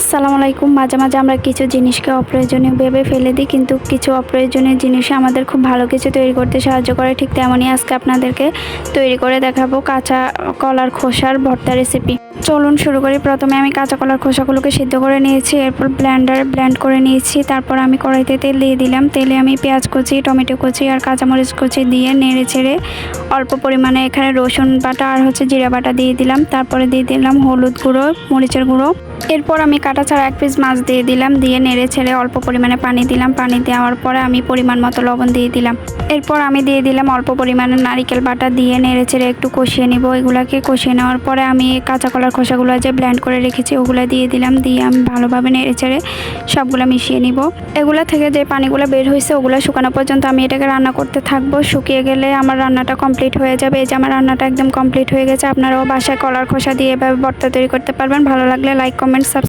আসসালামু আলাইকুম। মাঝে মাঝে আমরা কিছু জিনিসকে অপ্রয়োজনীয় ভেবে ফেলে দিই, কিন্তু কিছু অপ্রয়োজনীয় জিনিস আমাদের খুব ভালো কিছু তৈরি করতে সাহায্য করে। ঠিক তেমনই আজকে আপনাদেরকে তৈরি করে দেখাবো কাঁচা কলার খোসার ভর্তা রেসিপি। চলুন শুরু করি। প্রথমে আমি কাঁচা কলার খোসাগুলোকে সিদ্ধ করে নিয়েছি, এরপর ব্লেন্ডারে ব্লেন্ড করে নিয়েছি। তারপর আমি কড়াইতে তেল দিয়ে দিলাম। তেলে আমি পেঁয়াজ কুচি, টমেটো কুচি আর কাঁচামরিচ কুচি দিয়ে নেড়ে ছেড়ে অল্প পরিমাণে এখানে রসুন বাটা আর জিরা বাটা দিয়ে দিলাম। তারপরে দিয়ে দিলাম হলুদ গুঁড়ো, মরিচের গুঁড়ো। এরপর আমি কাটা ছাড়া এক পিস মাছ দিয়ে দিলাম, দিয়ে নেড়ে ছেড়ে অল্প পরিমাণে পানি দিলাম। পানি দেওয়ার পরে আমি পরিমাণ মতো লবণ দিয়ে দিলাম। এরপর আমি দিয়ে দিলাম অল্প পরিমাণে নারিকেল বাটা, দিয়ে নেড়ে ছেড়ে একটু কষিয়ে নিব। এগুলাকে কষিয়ে নেওয়ার পরে আমি কাঁচা কলার খোসাগুলো যে ব্লেন্ড করে রেখেছি ওগুলো দিয়ে দিলাম। দিয়ে আমি ভালোভাবে নেড়ে ছেড়ে সবগুলো মিশিয়ে নিব। এগুলো থেকে যে পানিগুলো বের হয়েছে ওগুলো শুকানো পর্যন্ত আমি এটাকে রান্না করতে থাকবো। শুকিয়ে গেলে আমার রান্নাটা কমপ্লিট হয়ে যাবে। এই যে আমার রান্নাটা একদম কমপ্লিট হয়ে গেছে। আপনারাও বাসায় কলার খোসা দিয়ে এভাবে ভর্তা তৈরি করতে পারবেন। ভালো লাগলে লাইক, কমেন্ট, সাবস্ক্রাইব।